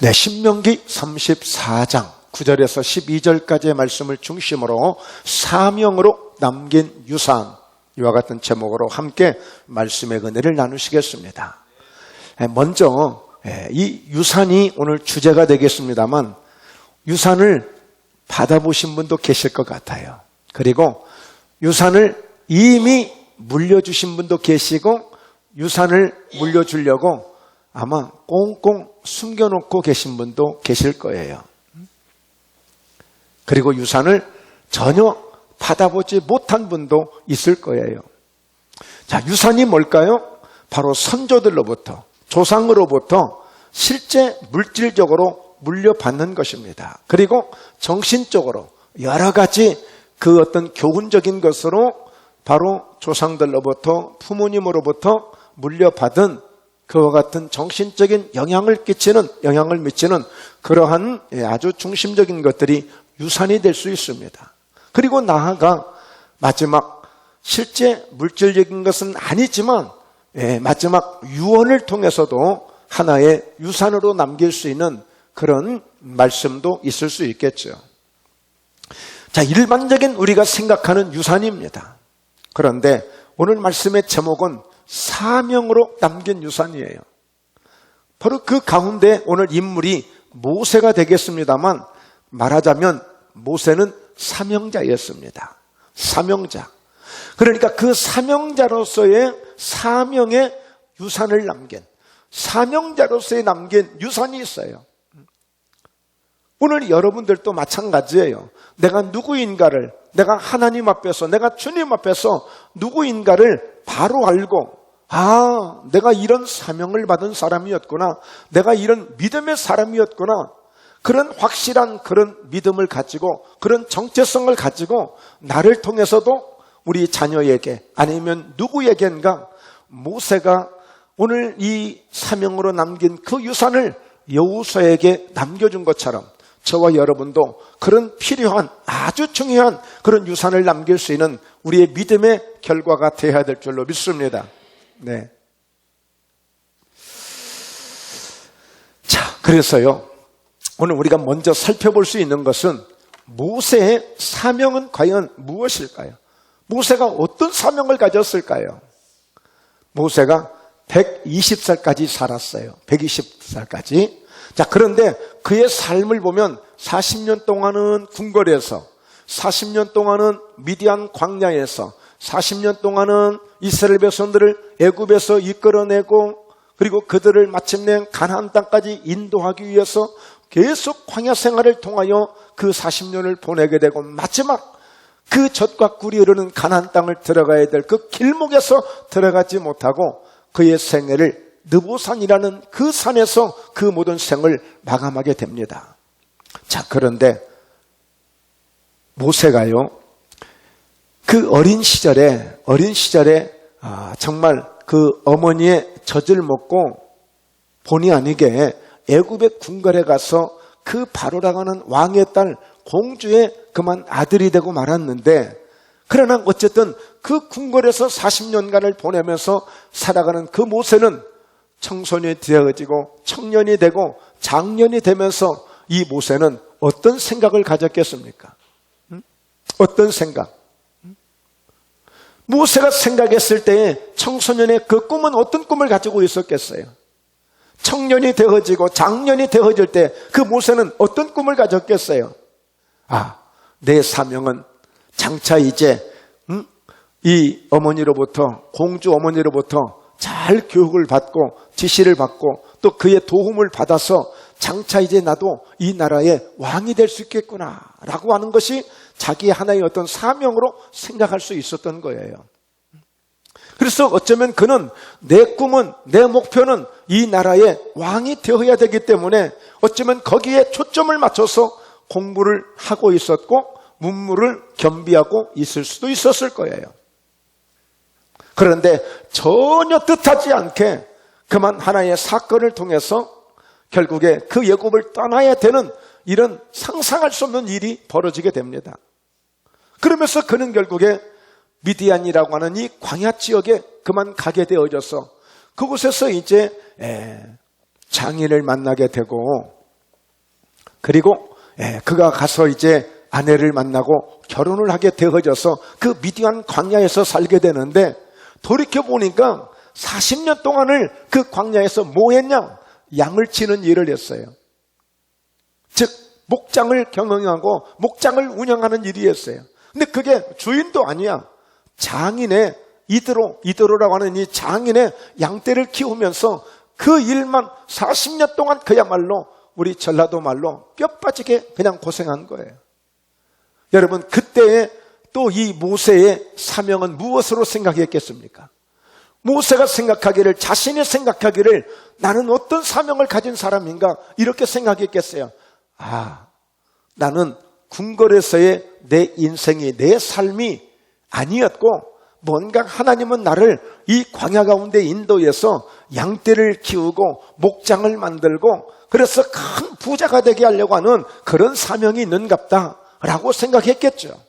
네, 신명기 34장 9절에서 12절까지의 말씀을 중심으로 사명으로 남긴 유산, 이와 같은 제목으로 함께 말씀의 은혜를 나누시겠습니다. 먼저 이 유산이 오늘 주제가 되겠습니다만, 유산을 받아보신 분도 계실 것 같아요. 그리고 유산을 이미 물려주신 분도 계시고, 유산을 물려주려고 아마 꽁꽁 숨겨놓고 계신 분도 계실 거예요. 그리고 유산을 전혀 받아보지 못한 분도 있을 거예요. 자, 유산이 뭘까요? 바로 선조들로부터, 조상으로부터 실제 물질적으로 물려받는 것입니다. 그리고 정신적으로 여러 가지 그 어떤 교훈적인 것으로 바로 조상들로부터, 부모님으로부터 물려받은 그와 같은 정신적인 영향을 미치는 그러한 아주 중심적인 것들이 유산이 될 수 있습니다. 그리고 나아가 마지막, 실제 물질적인 것은 아니지만 마지막 유언을 통해서도 하나의 유산으로 남길 수 있는 그런 말씀도 있을 수 있겠죠. 자, 일반적인 우리가 생각하는 유산입니다. 그런데 오늘 말씀의 제목은 사명으로 남긴 유산이에요. 바로 그 가운데 오늘 인물이 모세가 되겠습니다만, 말하자면 모세는 사명자였습니다. 사명자. 그러니까 그 사명자로서의 사명의 유산을 남긴, 사명자로서의 남긴 유산이 있어요. 오늘 여러분들도 마찬가지예요. 내가 누구인가를, 내가 하나님 앞에서, 내가 주님 앞에서 누구인가를 바로 알고, 내가 이런 사명을 받은 사람이었구나, 내가 이런 믿음의 사람이었구나, 그런 확실한 그런 믿음을 가지고, 그런 정체성을 가지고 나를 통해서도 우리 자녀에게, 아니면 누구에겐가 모세가 오늘 이 사명으로 남긴 그 유산을 여호수아에게 남겨준 것처럼 저와 여러분도 그런 필요한, 아주 중요한 그런 유산을 남길 수 있는 우리의 믿음의 결과가 되어야 될 줄로 믿습니다. 네. 자, 그래서요, 오늘 우리가 먼저 살펴볼 수 있는 것은 모세의 사명은 과연 무엇일까요? 모세가 어떤 사명을 가졌을까요? 모세가 120살까지 살았어요. 120살까지. 자, 그런데 그의 삶을 보면 40년 동안은 궁궐에서, 40년 동안은 미디안 광야에서, 40년 동안은 이스라엘 백성들을 애굽에서 이끌어내고, 그리고 그들을 마침내 가나안 땅까지 인도하기 위해서 계속 광야 생활을 통하여 그 40년을 보내게 되고, 마지막 그 젖과 꿀이 흐르는 가나안 땅을 들어가야 될 그 길목에서 들어가지 못하고 그의 생애를 느보산이라는 그 산에서 그 모든 생을 마감하게 됩니다. 자, 그런데 모세가요, 그 어린 시절에 정말 그 어머니의 젖을 먹고 본의 아니게 애굽의 궁궐에 가서 그 바로라고 하는 왕의 딸 공주의 그만 아들이 되고 말았는데, 그러나 어쨌든 그 궁궐에서 40년간을 보내면서 살아가는 그 모세는 청소년이 되어지고 청년이 되고 장년이 되면서 이 모세는 어떤 생각을 가졌겠습니까? 어떤 생각? 모세가 생각했을 때에 청소년의 그 꿈은 어떤 꿈을 가지고 있었겠어요? 청년이 되어지고 장년이 되어질 때 그 모세는 어떤 꿈을 가졌겠어요? 내 사명은 장차 이제 이 어머니로부터, 공주 어머니로부터 잘 교육을 받고 지시를 받고 또 그의 도움을 받아서 장차 이제 나도 이 나라의 왕이 될 수 있겠구나 라고 하는 것이 자기의 하나의 어떤 사명으로 생각할 수 있었던 거예요. 그래서 어쩌면 그는 내 꿈은, 내 목표는 이 나라의 왕이 되어야 되기 때문에 어쩌면 거기에 초점을 맞춰서 공부를 하고 있었고 문무를 겸비하고 있을 수도 있었을 거예요. 그런데 전혀 뜻하지 않게 그만 하나의 사건을 통해서 결국에 그 애굽을 떠나야 되는 이런 상상할 수 없는 일이 벌어지게 됩니다. 그러면서 그는 결국에 미디안이라고 하는 이 광야 지역에 그만 가게 되어져서 그곳에서 이제 장인을 만나게 되고, 그리고 그가 가서 이제 아내를 만나고 결혼을 하게 되어져서 그 미디안 광야에서 살게 되는데, 돌이켜보니까 40년 동안을 그 광야에서 뭐 했냐? 양을 치는 일을 했어요. 즉 목장을 경영하고 목장을 운영하는 일이었어요. 근데 그게 주인도 아니야. 장인의 이드로라고 하는 이 장인의 양떼를 키우면서 그 일만 40년 동안 그야말로 우리 전라도 말로 뼈 빠지게 그냥 고생한 거예요. 여러분, 그때에 또 이 모세의 사명은 무엇으로 생각했겠습니까? 모세가 생각하기를, 자신이 생각하기를 나는 어떤 사명을 가진 사람인가 이렇게 생각했겠어요. 나는 궁궐에서의 내 인생이, 내 삶이 아니었고 뭔가 하나님은 나를 이 광야 가운데 인도해서 양떼를 키우고 목장을 만들고 그래서 큰 부자가 되게 하려고 하는 그런 사명이 있는갑다라고 생각했겠죠.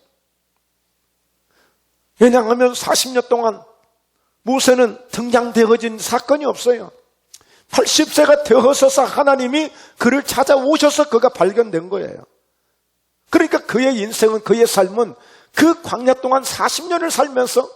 왜냐하면 40년 동안 모세는 등장되어진 사건이 없어요. 80세가 되어서서 하나님이 그를 찾아오셔서 그가 발견된 거예요. 그러니까 그의 인생은, 그의 삶은 그 광야 동안 40년을 살면서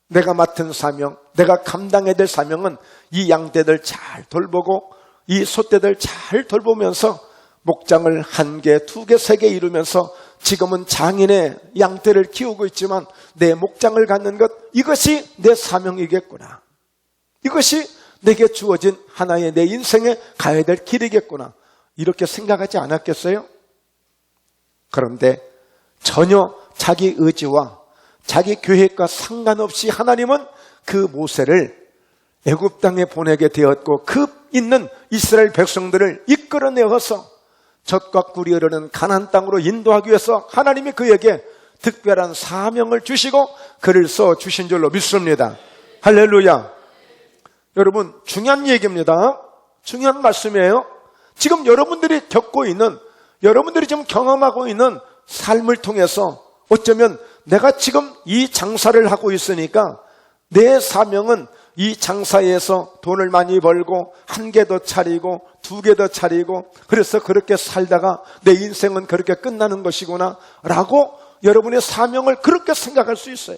내가 맡은 사명, 내가 감당해야 될 사명은 이 양떼들 잘 돌보고 이 소떼들 잘 돌보면서 목장을 1개, 2개, 3개 이루면서 지금은 장인의 양떼를 키우고 있지만 내 목장을 갖는 것, 이것이 내 사명이겠구나. 이것이 내게 주어진 하나의 내 인생에 가야 될 길이겠구나. 이렇게 생각하지 않았겠어요? 그런데 전혀 자기 의지와 자기 계획과 상관없이 하나님은 그 모세를 애굽 땅에 보내게 되었고 그 있는 이스라엘 백성들을 이끌어내어서 젖과 꿀이 흐르는 가나안 땅으로 인도하기 위해서 하나님이 그에게 특별한 사명을 주시고 그를 써주신 줄로 믿습니다. 할렐루야. 여러분, 중요한 얘기입니다. 중요한 말씀이에요. 지금 여러분들이 겪고 있는, 여러분들이 지금 경험하고 있는 삶을 통해서 어쩌면 내가 지금 이 장사를 하고 있으니까 내 사명은 이 장사에서 돈을 많이 벌고 1개 더 차리고 2개 더 차리고 그래서 그렇게 살다가 내 인생은 그렇게 끝나는 것이구나 라고 여러분의 사명을 그렇게 생각할 수 있어요.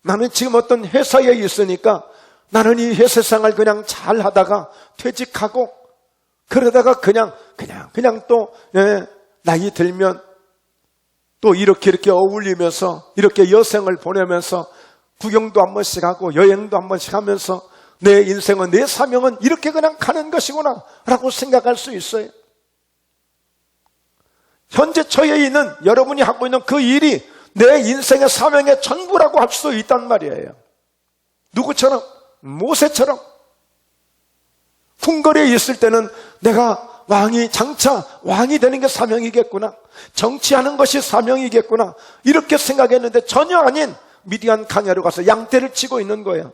나는 지금 어떤 회사에 있으니까 나는 이 회사 생활 그냥 잘 하다가 퇴직하고 그러다가 그냥 또 나이 들면 또 이렇게 어울리면서 이렇게 여생을 보내면서 구경도 한 번씩 하고 여행도 한 번씩 하면서 내 인생은, 내 사명은 이렇게 그냥 가는 것이구나 라고 생각할 수 있어요. 현재 처해 있는 여러분이 하고 있는 그 일이 내 인생의 사명의 전부라고 할 수 있단 말이에요. 누구처럼? 모세처럼. 궁궐에 있을 때는 내가 장차 왕이 되는 게 사명이겠구나, 정치하는 것이 사명이겠구나 이렇게 생각했는데 전혀 아닌 미디안 광야로 가서 양떼를 치고 있는 거예요.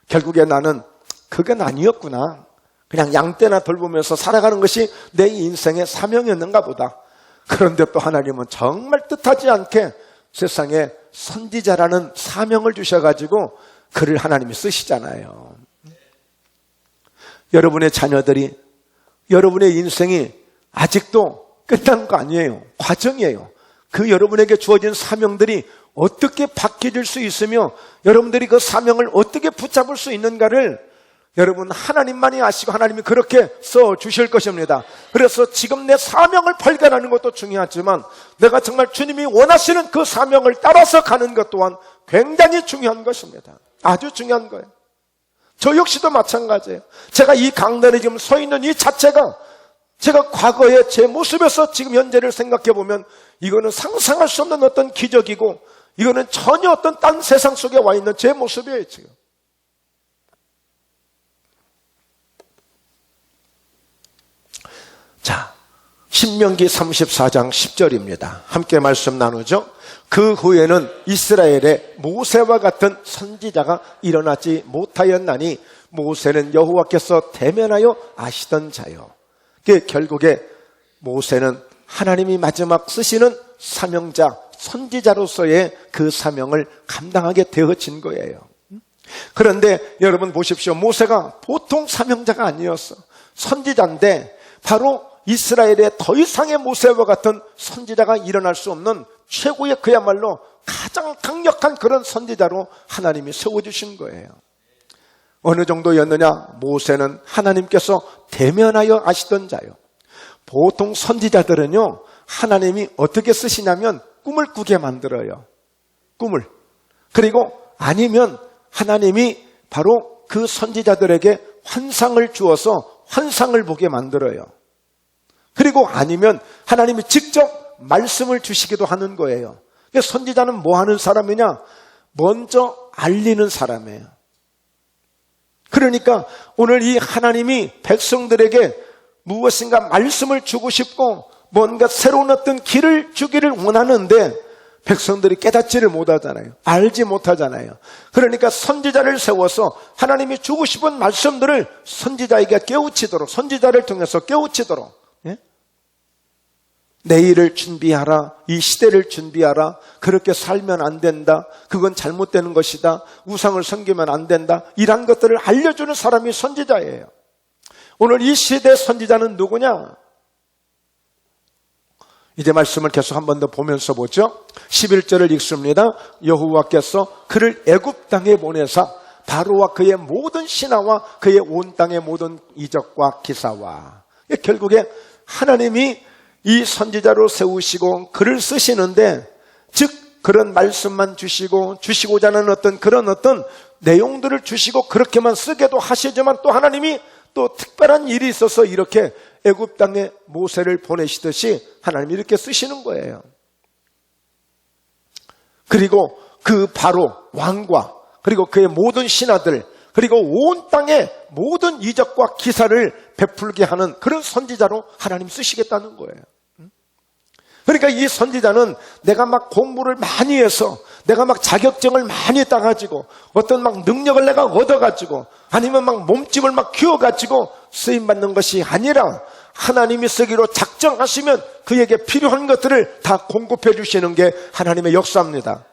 결국에 나는 그건 아니었구나. 그냥 양떼나 돌보면서 살아가는 것이 내 인생의 사명이었는가 보다. 그런데 또 하나님은 정말 뜻하지 않게 세상에 선지자라는 사명을 주셔가지고 그를 하나님이 쓰시잖아요. 여러분의 자녀들이, 여러분의 인생이 아직도 끝난 거 아니에요. 과정이에요. 그 여러분에게 주어진 사명들이 어떻게 바뀌어질 수 있으며 여러분들이 그 사명을 어떻게 붙잡을 수 있는가를 여러분 하나님만이 아시고 하나님이 그렇게 써주실 것입니다. 그래서 지금 내 사명을 발견하는 것도 중요하지만 내가 정말 주님이 원하시는 그 사명을 따라서 가는 것 또한 굉장히 중요한 것입니다. 아주 중요한 거예요. 저 역시도 마찬가지예요. 제가 이 강단에 지금 서 있는 이 자체가 제가 과거의 제 모습에서 지금 현재를 생각해 보면 이거는 상상할 수 없는 어떤 기적이고 이거는 전혀 어떤 딴 세상 속에 와 있는 제 모습이에요. 지금. 자, 신명기 34장 10절입니다. 함께 말씀 나누죠. 그 후에는 이스라엘에 모세와 같은 선지자가 일어나지 못하였나니 모세는 여호와께서 대면하여 아시던 자요. 결국에 모세는 하나님이 마지막 쓰시는 사명자, 선지자로서의 그 사명을 감당하게 되어진 거예요. 그런데 여러분 보십시오. 모세가 보통 사명자가 아니었어. 선지자인데 바로 이스라엘에 더 이상의 모세와 같은 선지자가 일어날 수 없는 최고의 그야말로 가장 강력한 그런 선지자로 하나님이 세워주신 거예요. 어느 정도였느냐? 모세는 하나님께서 대면하여 아시던 자요. 보통 선지자들은요, 하나님이 어떻게 쓰시냐면 꿈을 꾸게 만들어요. 꿈을. 그리고 아니면 하나님이 바로 그 선지자들에게 환상을 주어서 환상을 보게 만들어요. 그리고 아니면 하나님이 직접 말씀을 주시기도 하는 거예요. 선지자는 뭐 하는 사람이냐? 먼저 알리는 사람이에요. 그러니까 오늘 이 하나님이 백성들에게 무엇인가 말씀을 주고 싶고 뭔가 새로운 어떤 길을 주기를 원하는데 백성들이 깨닫지를 못하잖아요. 알지 못하잖아요. 그러니까 선지자를 세워서 하나님이 주고 싶은 말씀들을 선지자에게 깨우치도록, 선지자를 통해서 깨우치도록, 예? 내일을 준비하라, 이 시대를 준비하라, 그렇게 살면 안 된다, 그건 잘못되는 것이다, 우상을 섬기면 안 된다, 이런 것들을 알려주는 사람이 선지자예요. 오늘 이 시대의 선지자는 누구냐? 이제 말씀을 계속 한 번 더 보면서 보죠. 11절을 읽습니다. 여호와께서 그를 애굽 땅에 보내사 바로와 그의 모든 신하와 그의 온 땅의 모든 이적과 기사와, 결국에 하나님이 이 선지자로 세우시고 그를 쓰시는데, 즉 그런 말씀만 주시고 주시고자 하는 그런 내용들을 주시고 그렇게만 쓰게도 하시지만 또 하나님이 또 특별한 일이 있어서 이렇게 애굽 땅에 모세를 보내시듯이 하나님이 이렇게 쓰시는 거예요. 그리고 그 바로 왕과 그리고 그의 모든 신하들 그리고 온 땅의 모든 이적과 기사를 베풀게 하는 그런 선지자로 하나님 쓰시겠다는 거예요. 그러니까 이 선지자는 내가 막 공부를 많이 해서 내가 막 자격증을 많이 따가지고 어떤 막 능력을 내가 얻어가지고 아니면 막 몸집을 막 키워가지고 쓰임받는 것이 아니라 하나님이 쓰기로 작정하시면 그에게 필요한 것들을 다 공급해 주시는 게 하나님의 역사입니다.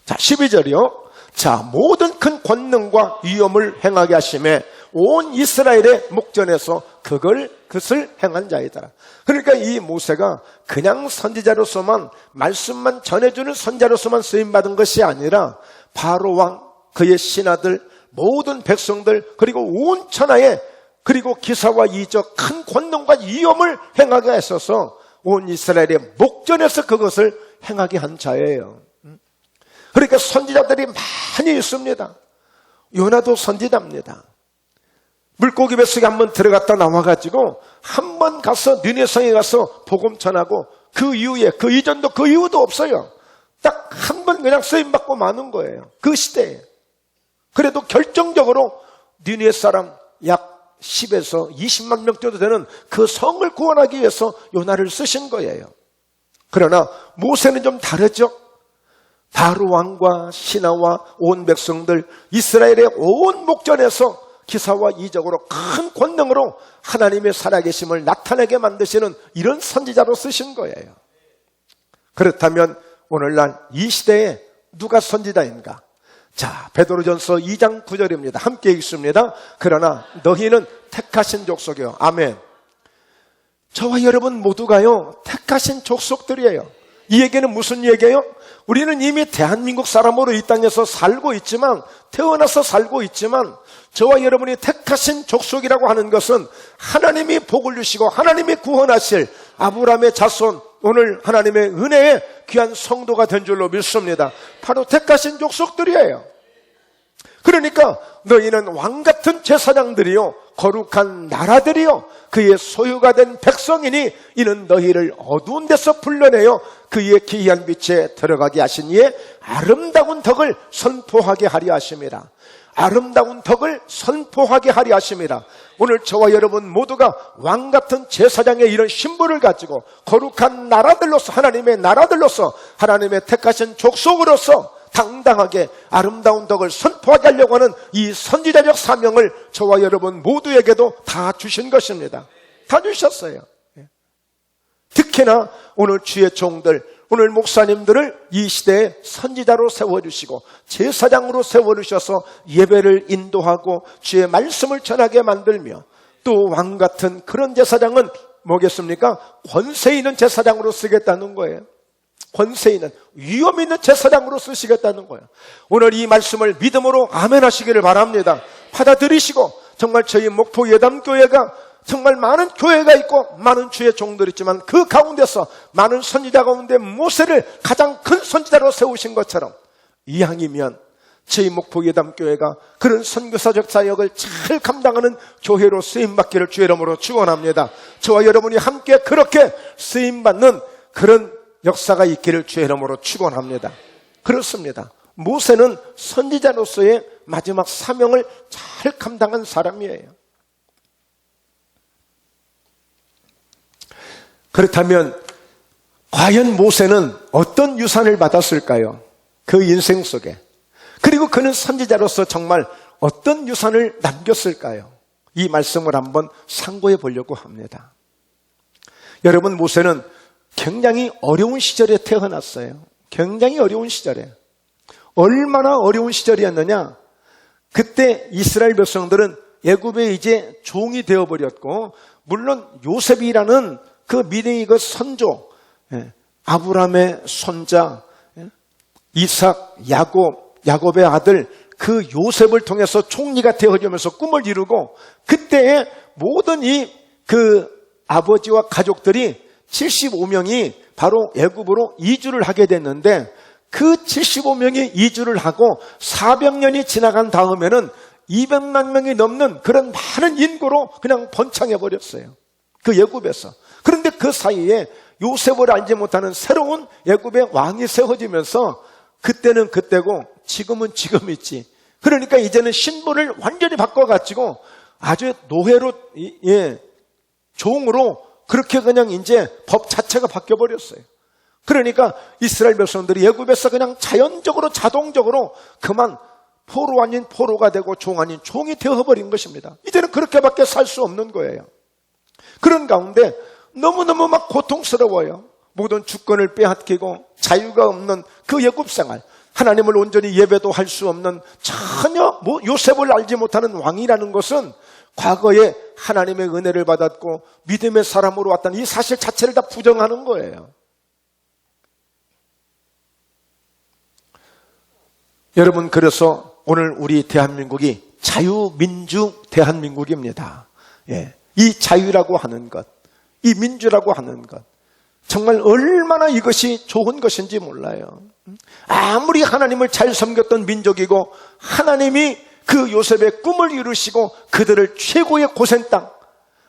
자, 12절이요. 자, 모든 큰 권능과 위엄을 행하게 하심에 온 이스라엘의 목전에서 그것을 행한 자이다. 그러니까 이 모세가 그냥 선지자로서만 말씀만 전해주는 선지자로서만 쓰임받은 것이 아니라 바로 왕, 그의 신하들, 모든 백성들 그리고 온 천하에 그리고 기사와 이적 큰 권능과 위엄을 행하게 했어서 온 이스라엘의 목전에서 그것을 행하게 한 자예요. 그러니까 선지자들이 많이 있습니다. 요나도 선지자입니다. 물고기 뱃속에 한번 들어갔다 나와가지고 한번 가서 니네성에 가서 복음 전하고 그 이후에 그 이전도 그 이후도 없어요. 딱 한 번 그냥 쓰임받고 마는 거예요. 그 시대에. 그래도 결정적으로 니네 사람 약 10에서 20만 명 정도 되는 그 성을 구원하기 위해서 요나를 쓰신 거예요. 그러나 모세는 좀 다르죠. 바로 왕과 신하와 온 백성들 이스라엘의 온 목전에서 기사와 이적으로 큰 권능으로 하나님의 살아계심을 나타내게 만드시는 이런 선지자로 쓰신 거예요. 그렇다면 오늘날 이 시대에 누가 선지자인가? 자, 베드로전서 2장 9절입니다. 함께 읽습니다. 그러나 너희는 택하신 족속이요. 아멘. 저와 여러분 모두가요 택하신 족속들이에요. 이 얘기는 무슨 얘기예요? 우리는 이미 대한민국 사람으로 이 땅에서 살고 있지만, 태어나서 살고 있지만, 저와 여러분이 택하신 족속이라고 하는 것은 하나님이 복을 주시고 하나님이 구원하실 아브라함의 자손, 오늘 하나님의 은혜의 귀한 성도가 된 줄로 믿습니다. 바로 택하신 족속들이에요. 그러니까 너희는 왕같은 제사장들이요 거룩한 나라들이요 그의 소유가 된 백성이니 이는 너희를 어두운 데서 불러내어 그의 기이한 빛에 들어가게 하신 이의 아름다운 덕을 선포하게 하려 하심이라. 아름다운 덕을 선포하게 하려 하심이라. 오늘 저와 여러분 모두가 왕같은 제사장의 이런 신분을 가지고 거룩한 나라들로서 하나님의 나라들로서 하나님의 택하신 족속으로서 당당하게 아름다운 덕을 선포하게 하려고 하는 이 선지자적 사명을 저와 여러분 모두에게도 다 주신 것입니다. 다 주셨어요. 특히나 오늘 주의 종들 오늘 목사님들을 이 시대에 선지자로 세워주시고 제사장으로 세워주셔서 예배를 인도하고 주의 말씀을 전하게 만들며, 또 왕 같은 그런 제사장은 뭐겠습니까? 권세 있는 제사장으로 쓰겠다는 거예요. 권세 있는, 위험 있는 제사장으로 쓰시겠다는 거예요. 오늘 이 말씀을 믿음으로 아멘 하시기를 바랍니다. 받아들이시고, 정말 저희 목포 예담교회가 정말 많은 교회가 있고 많은 주의 종들이 있지만 그 가운데서 많은 선지자 가운데 모세를 가장 큰 선지자로 세우신 것처럼 이왕이면 저희 목포 예담교회가 그런 선교사적 사역을 잘 감당하는 교회로 쓰임받기를 주의 이름으로 축원합니다. 저와 여러분이 함께 그렇게 쓰임받는 그런 역사가 있기를 주의 이름으로 축원합니다. 그렇습니다. 모세는 선지자로서의 마지막 사명을 잘 감당한 사람이에요. 그렇다면 과연 모세는 어떤 유산을 받았을까요? 그 인생 속에. 그리고 그는 선지자로서 정말 어떤 유산을 남겼을까요? 이 말씀을 한번 상고해 보려고 합니다. 여러분, 모세는 굉장히 어려운 시절에 태어났어요. 굉장히 어려운 시절에. 얼마나 어려운 시절이었느냐? 그때 이스라엘 백성들은 애굽에 이제 종이 되어버렸고, 물론 요셉이라는 그 미래의 그 선조, 아브라함의 손자 이삭, 야곱의 아들 그 요셉을 통해서 총리가 되어지면서 꿈을 이루고, 그때의 모든 이 그 아버지와 가족들이 75명이 바로 애굽으로 이주를 하게 됐는데, 그 75명이 이주를 하고 400년이 지나간 다음에는 200만 명이 넘는 그런 많은 인구로 그냥 번창해 버렸어요. 그 애굽에서. 그런데 그 사이에 요셉을 알지 못하는 새로운 애굽의 왕이 세워지면서, 그때는 그때고 지금은 지금이지. 그러니까 이제는 신분을 완전히 바꿔가지고 아주 노예로, 종으로 그렇게 그냥 이제 법 자체가 바뀌어버렸어요. 그러니까 이스라엘 백성들이 애굽에서 그냥 자연적으로 자동적으로 그만 포로 아닌 포로가 되고 종 아닌 종이 되어버린 것입니다. 이제는 그렇게밖에 살 수 없는 거예요. 그런 가운데 너무너무 막 고통스러워요. 모든 주권을 빼앗기고 자유가 없는 그 애굽 생활, 하나님을 온전히 예배도 할 수 없는 전혀 요셉을 알지 못하는 왕이라는 것은 과거에 하나님의 은혜를 받았고 믿음의 사람으로 왔다는 이 사실 자체를 다 부정하는 거예요. 여러분, 그래서 오늘 우리 대한민국이 자유민주 대한민국입니다. 이 자유라고 하는 것, 이 민주라고 하는 것, 정말 얼마나 이것이 좋은 것인지 몰라요. 아무리 하나님을 잘 섬겼던 민족이고 하나님이 그 요셉의 꿈을 이루시고 그들을 최고의 고센 땅,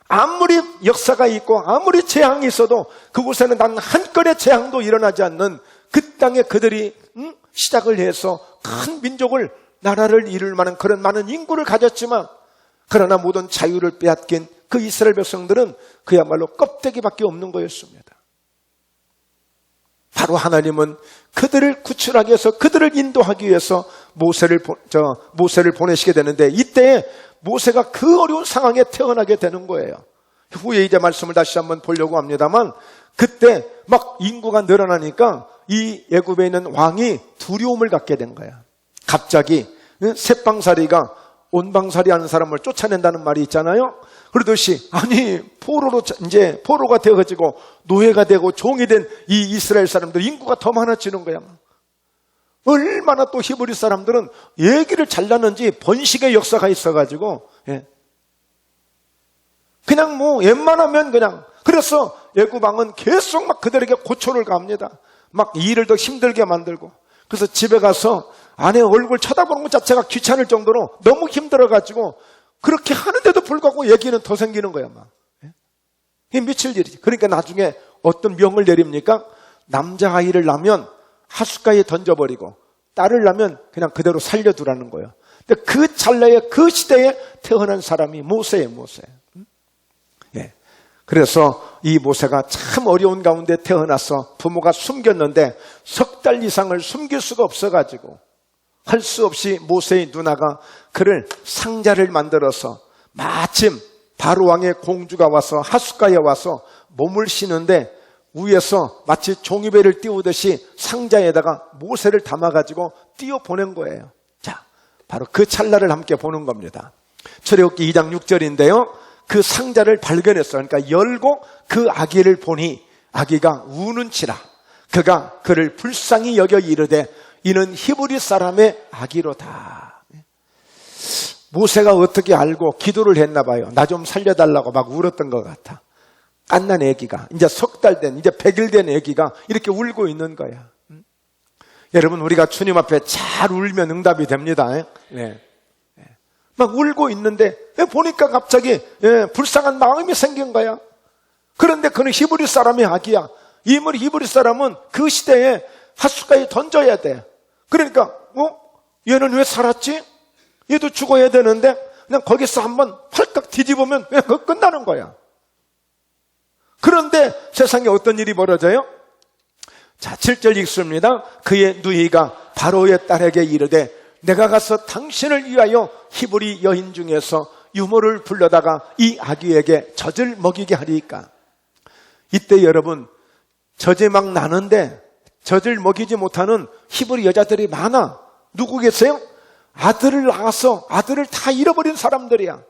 아무리 역사가 있고 아무리 재앙이 있어도 그곳에는 단 한 건의 재앙도 일어나지 않는 그 땅에 그들이 시작을 해서 큰 민족을, 나라를 이룰 만한 그런 많은 인구를 가졌지만, 그러나 모든 자유를 빼앗긴 그 이스라엘 백성들은 그야말로 껍데기밖에 없는 거였습니다. 바로 하나님은 그들을 구출하기 위해서, 그들을 인도하기 위해서 모세를 보내시게 되는데, 이때에 모세가 그 어려운 상황에 태어나게 되는 거예요. 후에 이제 말씀을 다시 한번 보려고 합니다만, 그때 막 인구가 늘어나니까 이 애굽에 있는 왕이 두려움을 갖게 된 거야. 갑자기 셋방살이가 온방살이 하는 사람을 쫓아낸다는 말이 있잖아요. 그러듯이, 아니, 포로가 되어가지고 노예가 되고 종이 된 이 이스라엘 사람들 인구가 더 많아지는 거야. 얼마나 또 히브리 사람들은 얘기를 잘났는지 번식의 역사가 있어가지고, 그냥 웬만하면 그냥, 그래서 애굽 왕은 계속 막 그들에게 고초를 가합니다. 막 일을 더 힘들게 만들고, 그래서 집에 가서 아내 얼굴 쳐다보는 것 자체가 귀찮을 정도로 너무 힘들어가지고 그렇게 하는데도 불구하고 얘기는 더 생기는 거야, 막. 이게 미칠 일이지. 그러니까 나중에 어떤 명을 내립니까? 남자아이를 낳으면 하숫가에 던져버리고 딸을 낳으면 그냥 그대로 살려두라는 거예요. 근데 그 찰나에, 그 시대에 태어난 사람이 모세예요, 모세. 그래서 이 모세가 참 어려운 가운데 태어나서 부모가 숨겼는데 석 달 이상을 숨길 수가 없어가지고 할 수 없이 모세의 누나가 그를 상자를 만들어서, 마침 바로 왕의 공주가 와서 하숫가에 와서 몸을 쉬는데 위에서 마치 종이배를 띄우듯이 상자에다가 모세를 담아가지고 띄워 보낸 거예요. 자, 바로 그 찰나를 함께 보는 겁니다. 출애굽기 2장 6절인데요. 그 상자를 발견했어요. 그러니까 열고 그 아기를 보니 아기가 우는치라. 그가 그를 불쌍히 여겨 이르되 이는 히브리 사람의 아기로다. 모세가 어떻게 알고 기도를 했나 봐요. 나 좀 살려달라고 막 울었던 것 같아. 갓난 아기가, 이제 석 달 된, 이제 100일 된 아기가 이렇게 울고 있는 거야. 여러분, 우리가 주님 앞에 잘 울면 응답이 됩니다. 네. 막 울고 있는데 보니까 갑자기 불쌍한 마음이 생긴 거야. 그런데 그는 히브리 사람의 아기야. 히브리 사람은 그 시대에 핫수가에 던져야 돼. 그러니까 얘는 왜 살았지? 얘도 죽어야 되는데 그냥 거기서 한번 팔깍 뒤집으면 그냥 그거 끝나는 거야. 그런데 세상에 어떤 일이 벌어져요? 자, 7절 읽습니다. 그의 누이가 바로의 딸에게 이르되 내가 가서 당신을 위하여 히브리 여인 중에서 유모를 불러다가 이 아기에게 젖을 먹이게 하리까. 이때 여러분, 젖이 막 나는데 젖을 먹이지 못하는 히브리 여자들이 많아. 누구 계세요? 아들을 낳아서 아들을 다 잃어버린 사람들이야.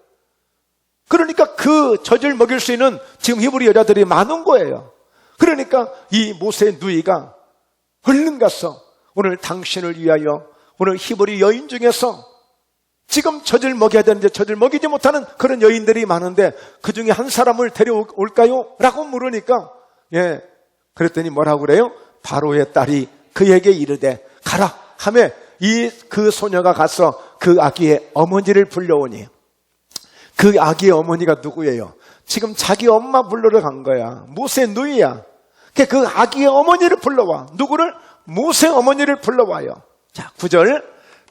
그러니까 그 젖을 먹일 수 있는 지금 히브리 여자들이 많은 거예요. 그러니까 이 모세 누이가 얼른 가서 오늘 당신을 위하여 오늘 히브리 여인 중에서 지금 젖을 먹여야 되는데 젖을 먹이지 못하는 그런 여인들이 많은데 그 중에 한 사람을 데려올까요? 라고 물으니까 그랬더니 뭐라고 그래요? 바로의 딸이 그에게 이르되 가라 하며 그 소녀가 가서 그 아기의 어머니를 불러오니 그 아기의 어머니가 누구예요? 지금 자기 엄마 불러러 간 거야. 모세 누이야. 그 아기의 어머니를 불러와. 누구를? 모세 어머니를 불러와요. 자, 9절.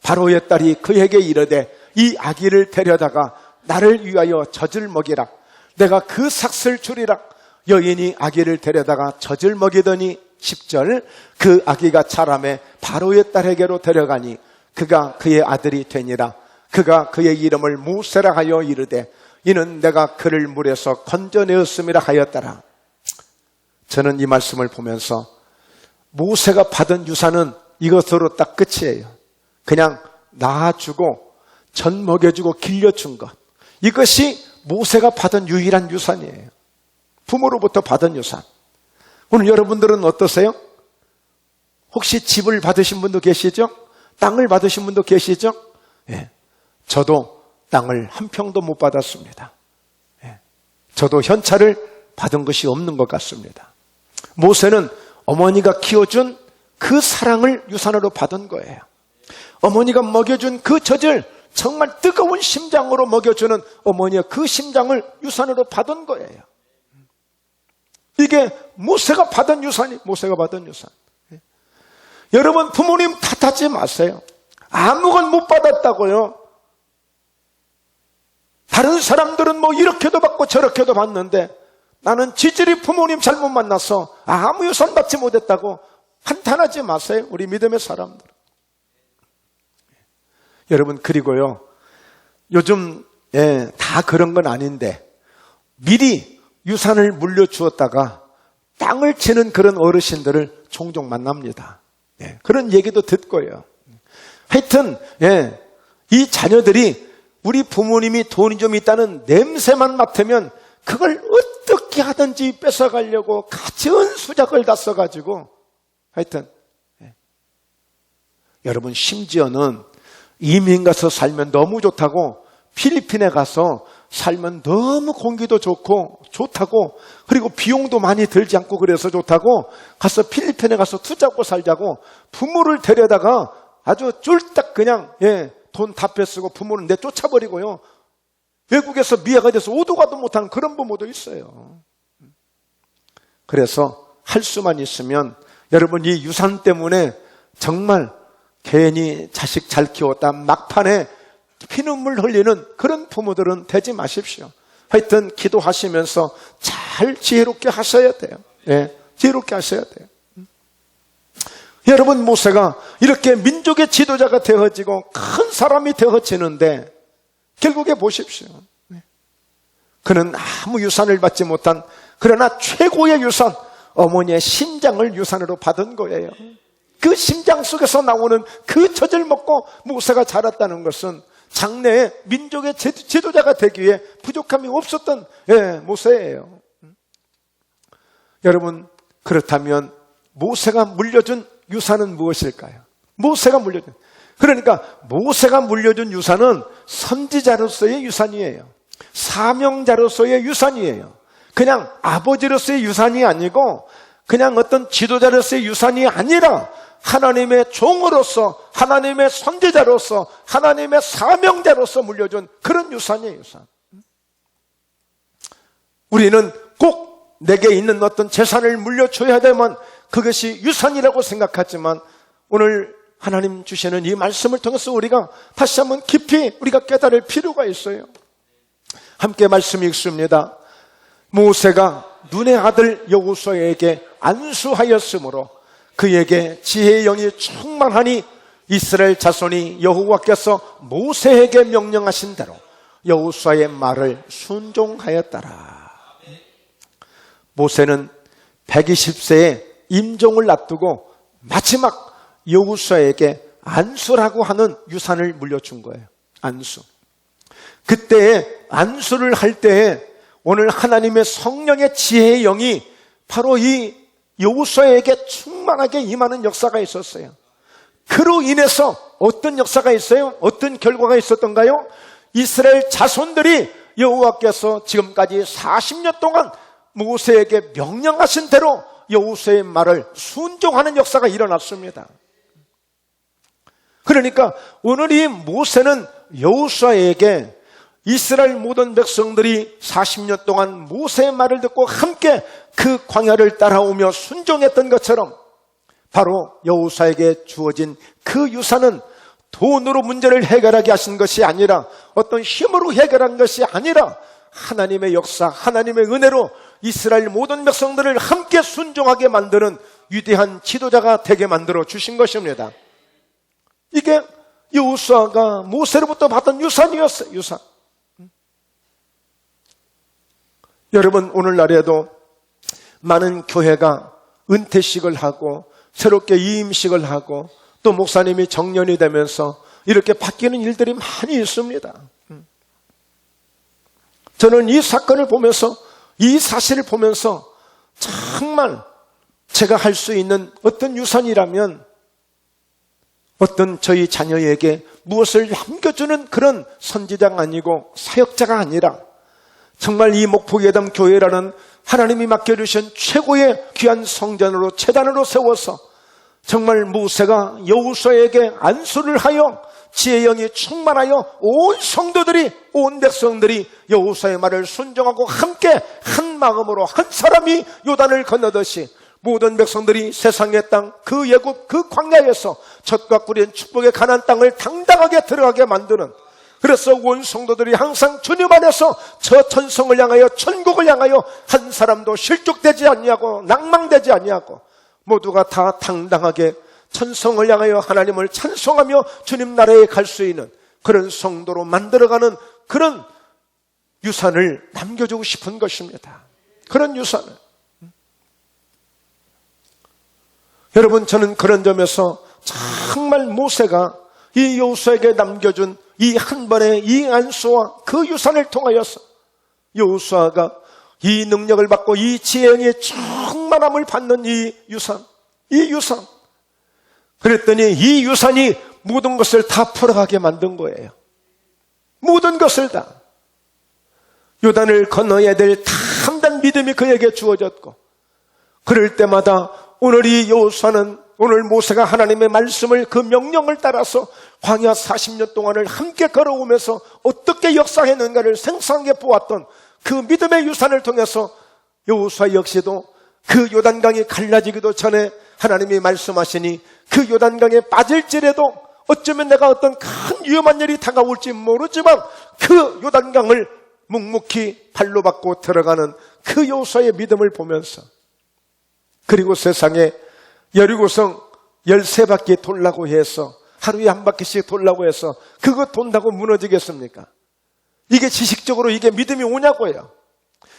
바로의 딸이 그에게 이르되 이 아기를 데려다가 나를 위하여 젖을 먹이라. 내가 그 삭슬 주리라. 여인이 아기를 데려다가 젖을 먹이더니 10절. 그 아기가 자라매 바로의 딸에게로 데려가니 그가 그의 아들이 되니라. 그가 그의 이름을 모세라 하여 이르되 이는 내가 그를 물에서 건져내었음이라 하였더라. 저는 이 말씀을 보면서 모세가 받은 유산은 이것으로 딱 끝이에요. 그냥 낳아주고 젖 먹여주고 길려준 것. 이것이 모세가 받은 유일한 유산이에요. 부모로부터 받은 유산. 오늘 여러분들은 어떠세요? 혹시 집을 받으신 분도 계시죠? 땅을 받으신 분도 계시죠? 저도 땅을 한 평도 못 받았습니다. 저도 현찰을 받은 것이 없는 것 같습니다. 모세는 어머니가 키워준 그 사랑을 유산으로 받은 거예요. 어머니가 먹여준 그 젖을 정말 뜨거운 심장으로 먹여주는 어머니의 그 심장을 유산으로 받은 거예요. 이게 모세가 받은 유산이 모세가 받은 유산. 여러분, 부모님 탓하지 마세요. 아무건 못 받았다고요. 다른 사람들은 뭐 이렇게도 받고 저렇게도 받는데 나는 지질이 부모님 잘못 만나서 아무 유산 받지 못했다고 한탄하지 마세요. 우리 믿음의 사람들. 여러분, 그리고요, 요즘 다 그런 건 아닌데 미리 유산을 물려주었다가 땅을 치는 그런 어르신들을 종종 만납니다. 그런 얘기도 듣고요. 하여튼 이 자녀들이 우리 부모님이 돈이 좀 있다는 냄새만 맡으면 그걸 어떻게 하든지 뺏어가려고 가진 수작을 다 써가지고 하여튼 여러분, 심지어는 이민 가서 살면 너무 좋다고 필리핀에 가서 살면 너무 공기도 좋다고 그리고 비용도 많이 들지 않고 그래서 좋다고 가서 필리핀에 가서 투자하고 살자고 부모를 데려다가 아주 쫄딱 그냥 돈 다 뺏쓰고 부모는 내쫓아버리고요. 외국에서 미아가 돼서 오도 가도 못하는 그런 부모도 있어요. 그래서 할 수만 있으면 여러분, 이 유산 때문에 정말 괜히 자식 잘 키웠다 막판에 피눈물 흘리는 그런 부모들은 되지 마십시오. 하여튼 기도하시면서 잘 지혜롭게 하셔야 돼요. 지혜롭게 하셔야 돼요. 여러분, 모세가 이렇게 민족의 지도자가 되어지고 큰 사람이 되어지는데 결국에 보십시오. 그는 아무 유산을 받지 못한 그러나 최고의 유산, 어머니의 심장을 유산으로 받은 거예요. 그 심장 속에서 나오는 그 젖을 먹고 모세가 자랐다는 것은 장래에 민족의 지도자가 되기 위해 부족함이 없었던 모세예요. 여러분, 그렇다면 모세가 물려준 유산은 무엇일까요? 그러니까 모세가 물려준 유산은 선지자로서의 유산이에요. 사명자로서의 유산이에요. 그냥 아버지로서의 유산이 아니고 그냥 어떤 지도자로서의 유산이 아니라 하나님의 종으로서, 하나님의 선지자로서, 하나님의 사명자로서 물려준 그런 유산이에요. 유산. 우리는 꼭 내게 있는 어떤 재산을 물려줘야 되면 그것이 유산이라고 생각하지만 오늘 하나님 주시는 이 말씀을 통해서 우리가 다시 한번 깊이 우리가 깨달을 필요가 있어요. 함께 말씀 읽습니다. 모세가 눈의 아들 여호수아에게 안수하였으므로 그에게 지혜의 영이 충만하니 이스라엘 자손이 여호와께서 모세에게 명령하신 대로 여호수아의 말을 순종하였더라. 모세는 120세에 임종을 놔두고 마지막 여호수아에게 안수라고 하는 유산을 물려준 거예요. 안수. 그때에 안수를 할 때에 오늘 하나님의 성령의 지혜의 영이 바로 이 여호수아에게 충만하게 임하는 역사가 있었어요. 그로 인해서 어떤 역사가 있어요? 어떤 결과가 있었던가요? 이스라엘 자손들이 여호와께서 지금까지 40년 동안 모세에게 명령하신 대로 여호수아의 말을 순종하는 역사가 일어났습니다. 그러니까 오늘 이 모세는 여호수아에게 이스라엘 모든 백성들이 40년 동안 모세의 말을 듣고 함께 그 광야를 따라오며 순종했던 것처럼 바로 여호수아에게 주어진 그 유산은 돈으로 문제를 해결하게 하신 것이 아니라 어떤 힘으로 해결한 것이 아니라 하나님의 역사, 하나님의 은혜로 이스라엘 모든 백성들을 함께 순종하게 만드는 위대한 지도자가 되게 만들어 주신 것입니다. 이게 여호수아가 모세로부터 받은 유산이었어요. 유산. 여러분, 오늘날에도 많은 교회가 은퇴식을 하고 새롭게 이임식을 하고 또 목사님이 정년이 되면서 이렇게 바뀌는 일들이 많이 있습니다. 저는 이 사건을 보면서, 이 사실을 보면서 정말 제가 할 수 있는 어떤 유산이라면 어떤 저희 자녀에게 무엇을 남겨주는 그런 선지자가 아니고 사역자가 아니라 정말 이 목포예담 교회라는 하나님이 맡겨주신 최고의 귀한 성전으로 제단으로 세워서 정말 모세가 여호수아에게 안수를 하여 지혜의 영이 충만하여 온 성도들이, 온 백성들이 여호수아의 말을 순종하고 함께 한 마음으로 한 사람이 요단을 건너듯이 모든 백성들이 세상의 땅, 그 예굽, 그 광야에서 젖과 꿀인 축복의 가나안 땅을 당당하게 들어가게 만드는, 그래서 온 성도들이 항상 주님 안에서 저 천성을 향하여, 천국을 향하여 한 사람도 실족되지 아니하고 낭망되지 아니하고 모두가 다 당당하게 천성을 향하여 하나님을 찬송하며 주님 나라에 갈 수 있는 그런 성도로 만들어가는 그런 유산을 남겨주고 싶은 것입니다. 그런 유산을. 여러분, 저는 그런 점에서 정말 모세가 이 여호수아에게 남겨준 이 한 번의 이 안수와 그 유산을 통하여서 여호수아가 이 능력을 받고 이 지혜의 충만함을 받는 이 유산. 그랬더니 이 유산이 모든 것을 다 풀어가게 만든 거예요. 모든 것을 다. 요단을 건너야 될 담대한 믿음이 그에게 주어졌고, 그럴 때마다 오늘 이 여호수아는, 오늘 모세가 하나님의 말씀을, 그 명령을 따라서 광야 40년 동안을 함께 걸어오면서 어떻게 역사했는가를 생생하게 보았던 그 믿음의 유산을 통해서 여호수아 역시도 그 요단강이 갈라지기도 전에 하나님이 말씀하시니 그 요단강에 빠질지라도 어쩌면 내가 어떤 큰 위험한 일이 다가올지 모르지만 그 요단강을 묵묵히 발로 밟고 들어가는 그 여호수아의 믿음을 보면서, 그리고 세상에 여리고성 13바퀴 돌라고 해서, 하루에 한 바퀴씩 돌라고 해서 그거 돈다고 무너지겠습니까? 이게 지식적으로 이게 믿음이 오냐고요.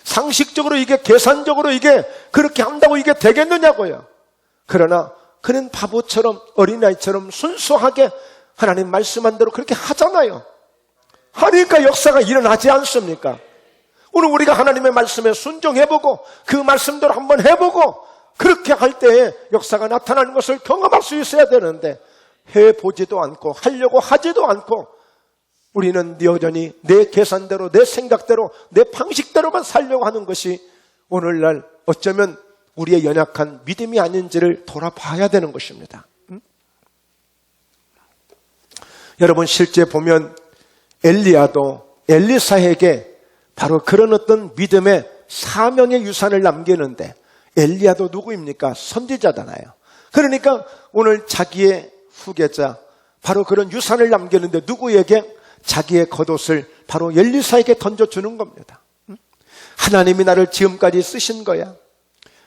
상식적으로 이게 계산적으로 이게 그렇게 한다고 이게 되겠느냐고요. 그러나 그는 바보처럼 어린아이처럼 순수하게 하나님 말씀한 대로 그렇게 하잖아요. 하니까 역사가 일어나지 않습니까? 오늘 우리가 하나님의 말씀에 순종해보고 그 말씀대로 한번 해보고 그렇게 할 때에 역사가 나타나는 것을 경험할 수 있어야 되는데 해보지도 않고 하려고 하지도 않고 우리는 여전히 내 계산대로 내 생각대로 내 방식대로만 살려고 하는 것이 오늘날 어쩌면 우리의 연약한 믿음이 아닌지를 돌아봐야 되는 것입니다. 여러분 실제 보면 엘리야도 엘리사에게 바로 그런 어떤 믿음의 사명의 유산을 남기는데 엘리야도 누구입니까? 선지자잖아요. 그러니까 오늘 자기의 후계자 바로 그런 유산을 남기는데 누구에게? 자기의 겉옷을 바로 엘리사에게 던져주는 겁니다. 하나님이 나를 지금까지 쓰신 거야.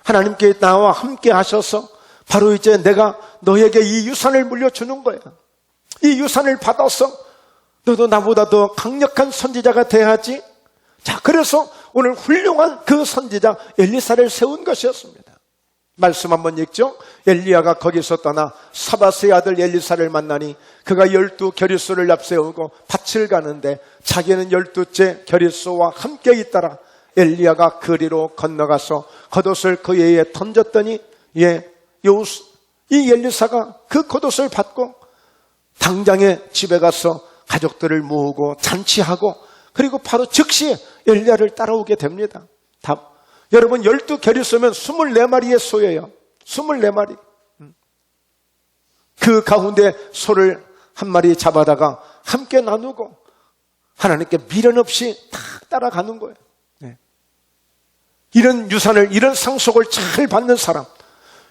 하나님께 나와 함께 하셔서 바로 이제 내가 너에게 이 유산을 물려주는 거야. 이 유산을 받아서 너도 나보다 더 강력한 선지자가 돼야지. 자, 그래서 오늘 훌륭한 그 선지자 엘리사를 세운 것이었습니다. 말씀 한번 읽죠. 엘리야가 거기서 떠나 사바스의 아들 엘리사를 만나니 그가 12 겨릿소를 앞세우고 밭을 가는데 자기는 12째 겨릿소와 함께 있더라. 엘리야가 그리로 건너가서 겉옷을 그에게 던졌더니 이 엘리사가 그 겉옷을 받고 당장에 집에 가서 가족들을 모으고 잔치하고 그리고 바로 즉시 엘리야를 따라오게 됩니다. 여러분 12겨릿소면 24마리의 소예요. 24마리. 그 가운데 소를 한 마리 잡아다가 함께 나누고 하나님께 미련 없이 다 따라가는 거예요. 네. 이런 유산을, 이런 상속을 잘 받는 사람,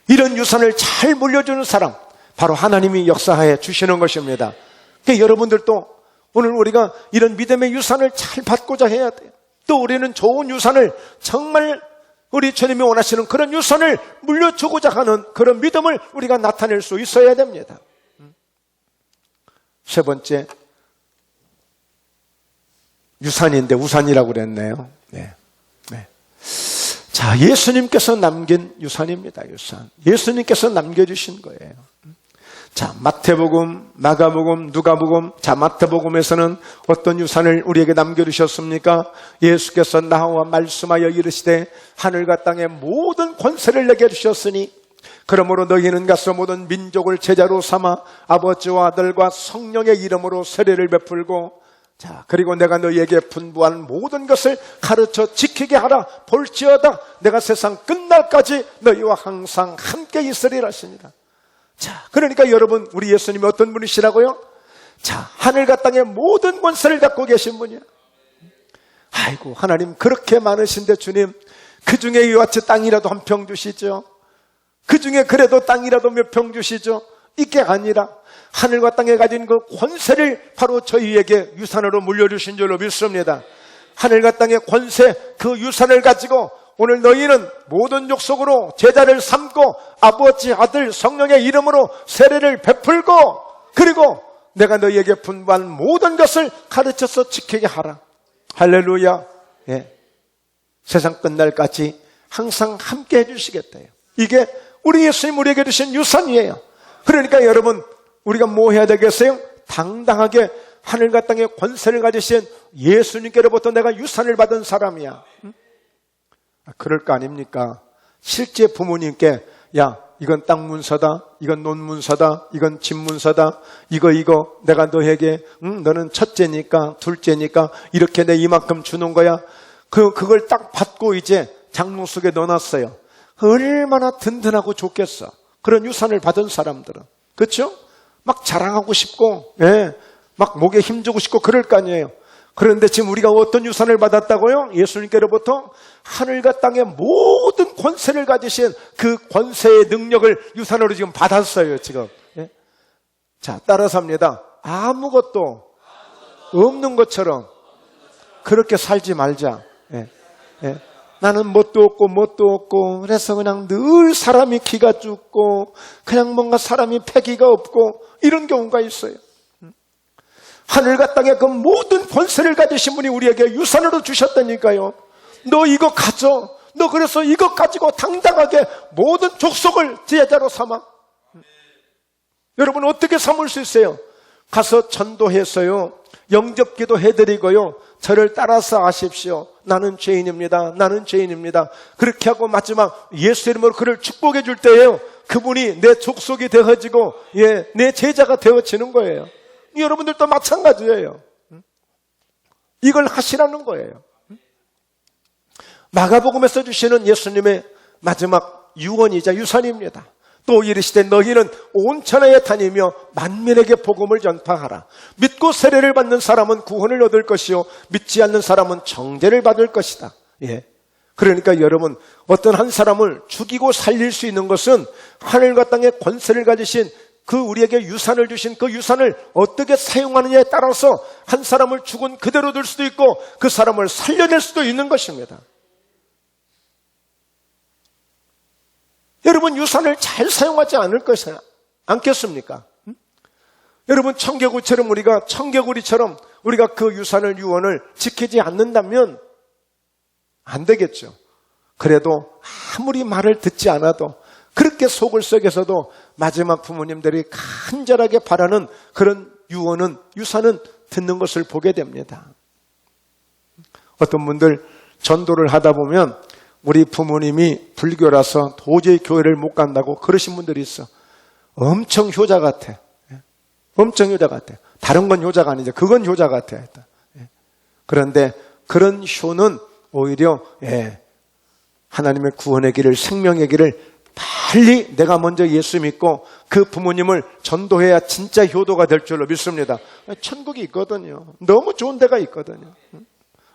이런 유산을 잘 물려주는 사람, 바로 하나님이 역사하여 주시는 것입니다. 그러니까 여러분들도 오늘 우리가 이런 믿음의 유산을 잘 받고자 해야 돼요. 또 우리는 좋은 유산을 정말 우리 주님이 원하시는 그런 유산을 물려주고자 하는 그런 믿음을 우리가 나타낼 수 있어야 됩니다. 세 번째, 유산인데 우산이라고 그랬네요. 네. 자, 예수님께서 남긴 유산입니다. 유산. 예수님께서 남겨주신 거예요. 자, 마태복음, 마가복음, 누가복음. 자, 마태복음에서는 어떤 유산을 우리에게 남겨주셨습니까? 예수께서 나와 말씀하여 이르시되 하늘과 땅의 모든 권세를 내게 주셨으니 그러므로 너희는 가서 모든 민족을 제자로 삼아 아버지와 아들과 성령의 이름으로 세례를 베풀고 자, 그리고 내가 너희에게 분부한 모든 것을 가르쳐 지키게 하라. 볼지어다 내가 세상 끝날까지 너희와 항상 함께 있으리라 하십니다. 자, 그러니까 여러분, 우리 예수님이 어떤 분이시라고요? 자, 하늘과 땅의 모든 권세를 갖고 계신 분이야. 아이고, 하나님 그렇게 많으신데 주님, 그 중에 이와 같이 땅이라도 한 평 주시죠. 그 중에 그래도 땅이라도 몇 평 주시죠. 이게 아니라 하늘과 땅에 가진 그 권세를 바로 저희에게 유산으로 물려주신 줄로 믿습니다. 하늘과 땅의 권세, 그 유산을 가지고 오늘 너희는 모든 족속으로 제자를 삼고 아버지, 아들, 성령의 이름으로 세례를 베풀고 그리고 내가 너희에게 분부한 모든 것을 가르쳐서 지키게 하라. 할렐루야. 예. 세상 끝날까지 항상 함께 해주시겠대요. 이게 우리 예수님 우리에게 주신 유산이에요. 그러니까 여러분, 우리가 뭐 해야 되겠어요? 당당하게 하늘과 땅의 권세를 가지신 예수님께로부터 내가 유산을 받은 사람이야. 그럴 거 아닙니까? 실제 부모님께 야, 이건 땅 문서다, 이건 논 문서다, 이건 집 문서다, 이거 내가 너에게 너는 첫째니까 둘째니까 이렇게 내 이만큼 주는 거야. 그걸 딱 받고 이제 장롱 속에 넣어놨어요. 얼마나 든든하고 좋겠어. 그런 유산을 받은 사람들은. 그렇죠? 막 자랑하고 싶고 막 목에 힘주고 싶고 그럴 거 아니에요. 그런데 지금 우리가 어떤 유산을 받았다고요? 예수님께로부터 하늘과 땅의 모든 권세를 가지신 그 권세의 능력을 유산으로 지금 받았어요, 지금. 예? 자, 따라서 합니다. 아무것도 없는 것처럼 그렇게 살지 말자. 예. 예. 나는 뭣도 없고 그래서 그냥 늘 사람이 기가 죽고 그냥 뭔가 사람이 패기가 없고 이런 경우가 있어요. 하늘과 땅의 그 모든 권세를 가지신 분이 우리에게 유산으로 주셨다니까요. 너 이거 가져. 너 그래서 이것 가지고 당당하게 모든 족속을 제자로 삼아. 여러분 어떻게 삼을 수 있어요? 가서 전도해서요, 영접기도 해드리고요, 저를 따라서 하십시오. 나는 죄인입니다. 나는 죄인입니다. 그렇게 하고 마지막 예수 이름으로 그를 축복해 줄 때에요, 그분이 내 족속이 되어지고, 내 제자가 되어지는 거예요. 여러분들도 마찬가지예요. 이걸 하시라는 거예요. 마가복음에서 주시는 예수님의 마지막 유언이자 유산입니다. 또 이르시되 너희는 온 천하에 다니며 만민에게 복음을 전파하라. 믿고 세례를 받는 사람은 구원을 얻을 것이요 믿지 않는 사람은 정죄를 받을 것이다. 그러니까 여러분, 어떤 한 사람을 죽이고 살릴 수 있는 것은 하늘과 땅의 권세를 가지신 그 우리에게 유산을 주신 그 유산을 어떻게 사용하느냐에 따라서 한 사람을 죽은 그대로 둘 수도 있고 그 사람을 살려낼 수도 있는 것입니다. 여러분, 유산을 잘 사용하지 않을 것이 않겠습니까? 여러분, 청개구리처럼 우리가 그 유산을, 유언을 지키지 않는다면 안 되겠죠. 그래도 아무리 말을 듣지 않아도 그렇게 속을 썩여서도 마지막 부모님들이 간절하게 바라는 그런 유언은, 유산은 듣는 것을 보게 됩니다. 어떤 분들 전도를 하다 보면 우리 부모님이 불교라서 도저히 교회를 못 간다고 그러신 분들이 있어. 엄청 효자 같아. 엄청 효자 같아. 다른 건 효자가 아니죠. 그건 효자 같아. 그런데 그런 효는 오히려 하나님의 구원의 길을, 생명의 길을 빨리 내가 먼저 예수 믿고 그 부모님을 전도해야 진짜 효도가 될 줄로 믿습니다. 천국이 있거든요. 너무 좋은 데가 있거든요.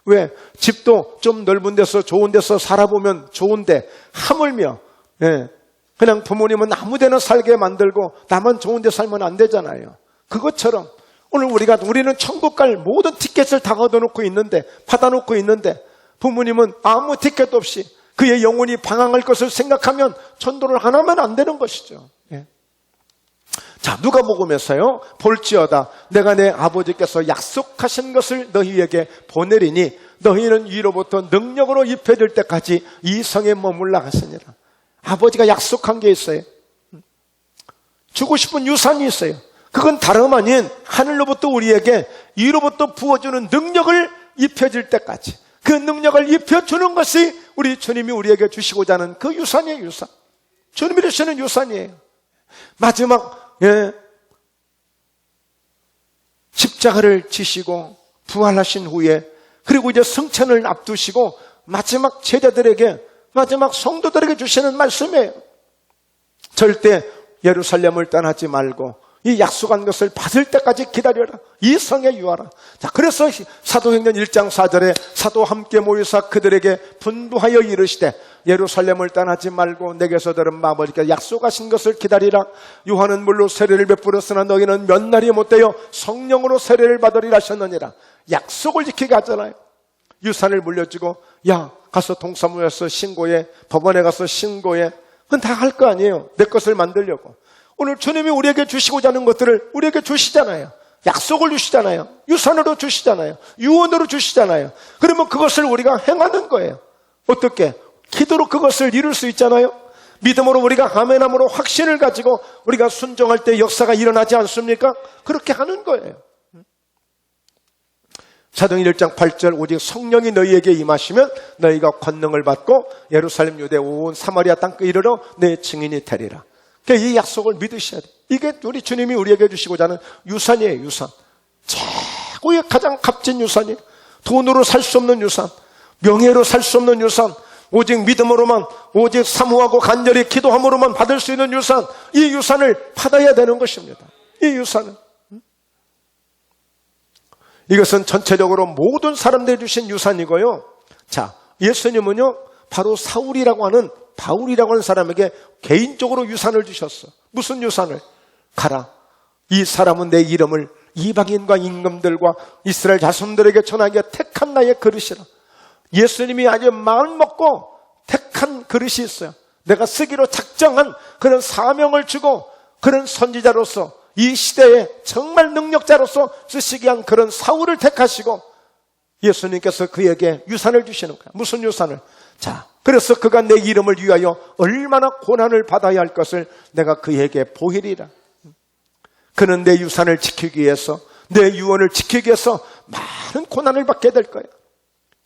왜? 집도 좀 넓은 데서 좋은 데서 살아보면 좋은데 하물며 그냥 부모님은 아무 데나 살게 만들고 나만 좋은 데 살면 안 되잖아요. 그것처럼 오늘 우리는 천국 갈 모든 티켓을 다 걷어놓고 있는데, 받아놓고 있는데 부모님은 아무 티켓 없이 그의 영혼이 방황할 것을 생각하면 전도를 안 하면 안 되는 것이죠. 자, 누가복음에서요, 볼지어다 내가 내 아버지께서 약속하신 것을 너희에게 보내리니 너희는 위로부터 능력으로 입혀질 때까지 이 성에 머물라 하시니라. 아버지가 약속한 게 있어요. 주고 싶은 유산이 있어요. 그건 다름 아닌 하늘로부터 우리에게 위로부터 부어주는 능력을 입혀질 때까지, 그 능력을 입혀주는 것이 우리 주님이 우리에게 주시고자 하는 그 유산이에요. 유산. 주님이 주시는 유산이에요. 마지막 십자가를 지시고 부활하신 후에, 그리고 이제 승천을 앞두시고 마지막 제자들에게, 마지막 성도들에게 주시는 말씀이에요. 절대 예루살렘을 떠나지 말고 이 약속한 것을 받을 때까지 기다려라. 이 성에 유하라. 자, 그래서 사도행전 1장 4절에 사도 함께 모여서 그들에게 분부하여 이르시되 예루살렘을 떠나지 말고 내게서 들은 아버지께서 약속하신 것을 기다리라. 요한은 물로 세례를 베풀었으나 너희는 몇 날이 못되어 성령으로 세례를 받으리라 하셨느니라. 약속을 지키게 하잖아요. 유산을 물려주고, 야, 가서 동사무소에서 신고해, 법원에 가서 신고해. 그건 다 할 거 아니에요. 내 것을 만들려고. 오늘 주님이 우리에게 주시고자 하는 것들을 우리에게 주시잖아요. 약속을 주시잖아요. 유산으로 주시잖아요. 유언으로 주시잖아요. 그러면 그것을 우리가 행하는 거예요. 어떻게? 기도로 그것을 이룰 수 있잖아요. 믿음으로 우리가 아멘함으로 확신을 가지고 우리가 순종할 때 역사가 일어나지 않습니까? 그렇게 하는 거예요. 사도행전 1장 8절 오직 성령이 너희에게 임하시면 너희가 권능을 받고 예루살렘 유대 온 사마리아 땅끝 이르러 내 증인이 되리라. 이 약속을 믿으셔야 돼요. 이게 우리 주님이 우리에게 주시고자 하는 유산이에요. 유산. 최고의 가장 값진 유산이에요. 돈으로 살 수 없는 유산, 명예로 살 수 없는 유산, 오직 믿음으로만, 오직 사모하고 간절히 기도함으로만 받을 수 있는 유산, 이 유산을 받아야 되는 것입니다. 이 유산은, 이것은 전체적으로 모든 사람들이 주신 유산이고요. 자, 예수님은요 바로 바울이라고 하는 사람에게 개인적으로 유산을 주셨어. 무슨 유산을? 가라. 이 사람은 내 이름을 이방인과 임금들과 이스라엘 자손들에게 전하기에 택한 나의 그릇이라. 예수님이 아주 마음 먹고 택한 그릇이 있어요. 내가 쓰기로 작정한 그런 사명을 주고 그런 선지자로서 이 시대에 정말 능력자로서 쓰시기 위한 그런 사울을 택하시고 예수님께서 그에게 유산을 주시는 거야. 무슨 유산을? 자, 그래서 그가 내 이름을 위하여 얼마나 고난을 받아야 할 것을 내가 그에게 보이리라. 그는 내 유산을 지키기 위해서, 내 유언을 지키기 위해서 많은 고난을 받게 될 거야.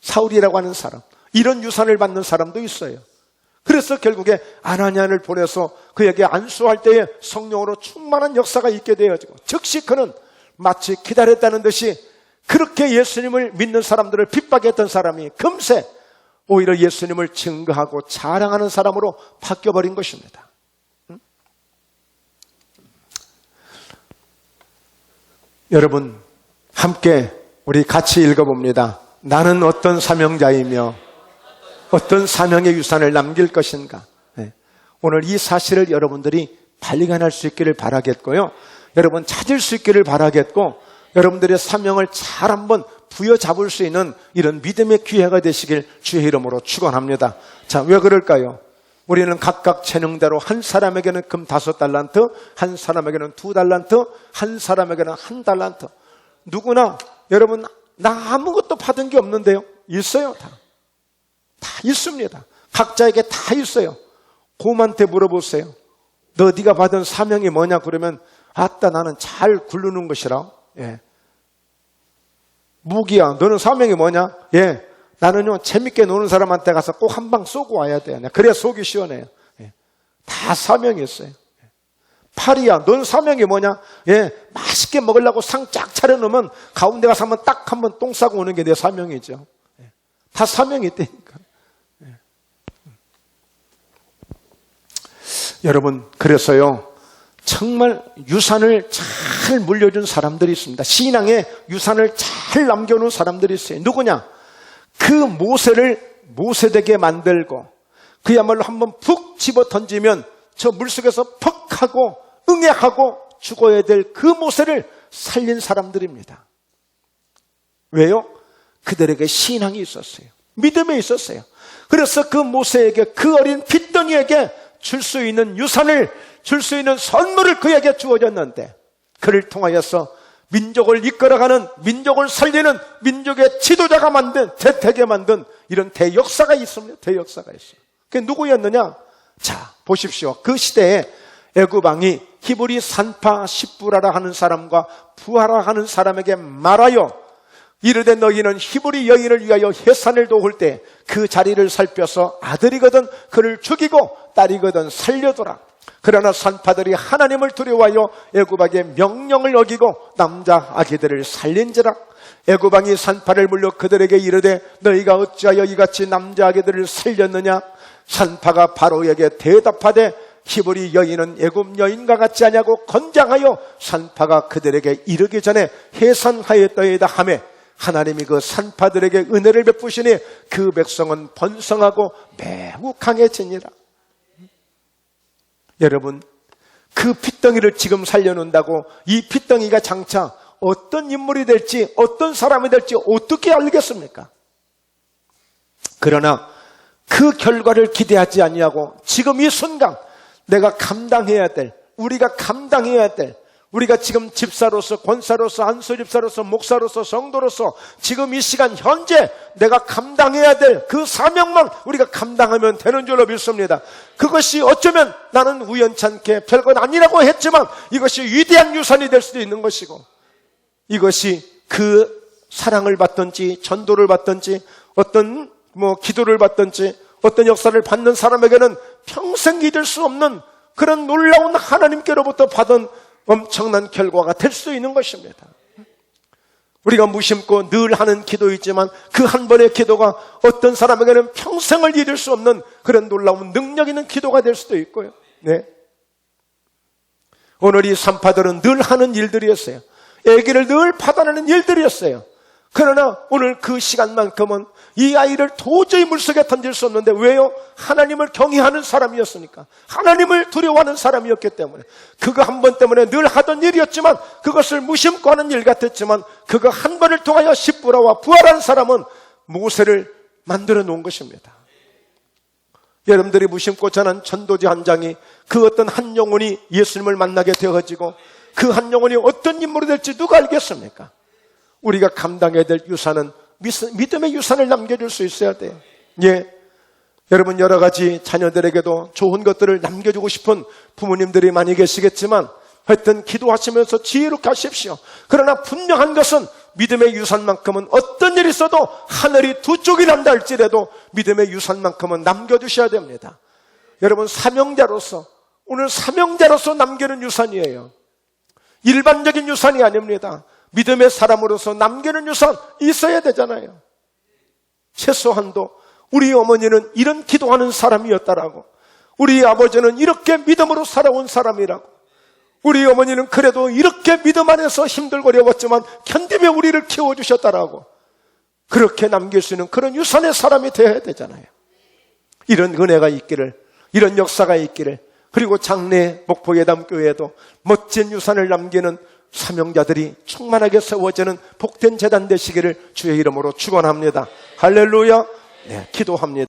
사울이라고 하는 사람, 이런 유산을 받는 사람도 있어요. 그래서 결국에 아나니아를 보내서 그에게 안수할 때에 성령으로 충만한 역사가 있게 되어지고, 즉시 그는 마치 기다렸다는 듯이 그렇게 예수님을 믿는 사람들을 핍박했던 사람이 금세 오히려 예수님을 증거하고 자랑하는 사람으로 바뀌어버린 것입니다. 여러분, 함께 우리 같이 읽어봅니다. 나는 어떤 사명자이며 어떤 사명의 유산을 남길 것인가. 오늘 이 사실을 여러분들이 발견할 수 있기를 바라겠고요. 여러분 찾을 수 있기를 바라겠고, 여러분들의 사명을 잘 한번 부여잡을 수 있는 이런 믿음의 기회가 되시길 주의 이름으로 축원합니다. 자, 왜 그럴까요? 우리는 각각 재능대로 한 사람에게는 금 5달란트, 한 사람에게는 2달란트, 한 사람에게는 1달란트. 누구나 여러분 나 아무것도 받은 게 없는데요. 있어요. 다 있습니다. 각자에게 다 있어요. 곰한테 물어보세요. 네가 받은 사명이 뭐냐? 그러면 아따 나는 잘 굴르는 것이라. 예. 무기야 너는 사명이 뭐냐? 예. 나는요 재밌게 노는 사람한테 가서 꼭 한 방 쏘고 와야 돼요. 그래야 속이 시원해요. 예. 다 사명이 있어요. 파리야 너는 사명이 뭐냐? 예. 맛있게 먹으려고 상 쫙 차려놓으면 가운데 가서 한번 똥 싸고 오는 게 내 사명이죠. 예. 다 사명이 있다니까. 예. 여러분, 그래서요 정말 유산을 잘 물려준 사람들이 있습니다. 신앙의 유산을 잘 남겨놓은 사람들이 있어요. 누구냐? 그 모세를 모세되게 만들고 그야말로 한번 푹 집어 던지면 저 물속에서 퍽 하고 응애하고 죽어야 될 그 모세를 살린 사람들입니다. 왜요? 그들에게 신앙이 있었어요. 믿음이 있었어요. 그래서 그 모세에게, 그 어린 핏덩이에게 줄 수 있는 유산을, 줄 수 있는 선물을 그에게 주어졌는데, 그를 통하여서 민족을 이끌어가는, 민족을 살리는 민족의 지도자가 만든, 대택에 만든 이런 대역사가 있습니다. 대역사가 있어요. 그게 누구였느냐? 자, 보십시오. 그 시대에 애굽 왕이 히브리 산파 십부라라 하는 사람과 부하라 하는 사람에게 말하여 이르되 너희는 히브리 여인을 위하여 해산을 도울 때 그 자리를 살펴서 아들이거든 그를 죽이고 딸이거든 살려둬라. 그러나 산파들이 하나님을 두려워하여 애굽왕의 명령을 어기고 남자 아기들을 살린지라. 애굽왕이 산파를 물려 그들에게 이르되 너희가 어찌하여 이같이 남자 아기들을 살렸느냐? 산파가 바로에게 대답하되 히브리 여인은 애굽 여인과 같지 아니하고 건장하여 산파가 그들에게 이르기 전에 해산하였더이다 하매 하나님이 그 산파들에게 은혜를 베푸시니 그 백성은 번성하고 매우 강해지니라. 여러분, 그 핏덩이를 지금 살려놓는다고 이 핏덩이가 장차 어떤 인물이 될지, 어떤 사람이 될지 어떻게 알겠습니까? 그러나 그 결과를 기대하지 아니하고 지금 이 순간 내가 감당해야 될, 우리가 감당해야 될, 우리가 지금 집사로서, 권사로서, 안수집사로서, 목사로서, 성도로서 지금 이 시간 현재 내가 감당해야 될 그 사명만 우리가 감당하면 되는 줄로 믿습니다. 그것이 어쩌면 나는 우연찮게 별건 아니라고 했지만 이것이 위대한 유산이 될 수도 있는 것이고, 이것이 그 사랑을 받든지 전도를 받든지 어떤 기도를 받든지 어떤 역사를 받는 사람에게는 평생 잊을 수 없는 그런 놀라운 하나님께로부터 받은 엄청난 결과가 될 수 있는 것입니다. 우리가 무심코 늘 하는 기도이지만 그 한 번의 기도가 어떤 사람에게는 평생을 잊을 수 없는 그런 놀라운 능력 있는 기도가 될 수도 있고요. 네. 오늘 이 산파들은 늘 하는 일들이었어요. 아기를 늘 받아내는 일들이었어요. 그러나 오늘 그 시간만큼은 이 아이를 도저히 물속에 던질 수 없는데, 왜요? 하나님을 경외하는 사람이었으니까, 하나님을 두려워하는 사람이었기 때문에, 그거 한 번 때문에 늘 하던 일이었지만 그것을 무심코 하는 일 같았지만 그거 한 번을 통하여 십부라와 부활한 사람은 모세를 만들어 놓은 것입니다. 여러분들이 무심코 전한 전도지 한 장이 그 어떤 한 영혼이 예수님을 만나게 되어지고 그 한 영혼이 어떤 인물이 될지 누가 알겠습니까? 우리가 감당해야 될 유산은 믿음의 유산을 남겨줄 수 있어야 돼요. 예. 여러분 여러 가지 자녀들에게도 좋은 것들을 남겨주고 싶은 부모님들이 많이 계시겠지만 하여튼 기도하시면서 지혜롭게 하십시오. 그러나 분명한 것은 믿음의 유산만큼은 어떤 일이 있어도 하늘이 두 쪽이 난다 할지라도 믿음의 유산만큼은 남겨두셔야 됩니다. 여러분 사명자로서 오늘 사명자로서 남기는 유산이에요. 일반적인 유산이 아닙니다. 믿음의 사람으로서 남기는 유산 있어야 되잖아요. 최소한도 우리 어머니는 이런 기도하는 사람이었다라고, 우리 아버지는 이렇게 믿음으로 살아온 사람이라고, 우리 어머니는 그래도 이렇게 믿음 안에서 힘들고 어려웠지만 견디며 우리를 키워주셨다라고, 그렇게 남길 수 있는 그런 유산의 사람이 되어야 되잖아요. 이런 은혜가 있기를, 이런 역사가 있기를, 그리고 장래 목포예담교회에도 멋진 유산을 남기는 사명자들이 충만하게 세워지는 복된 재단 되시기를 주의 이름으로 축원합니다. 할렐루야. 네, 기도합니다.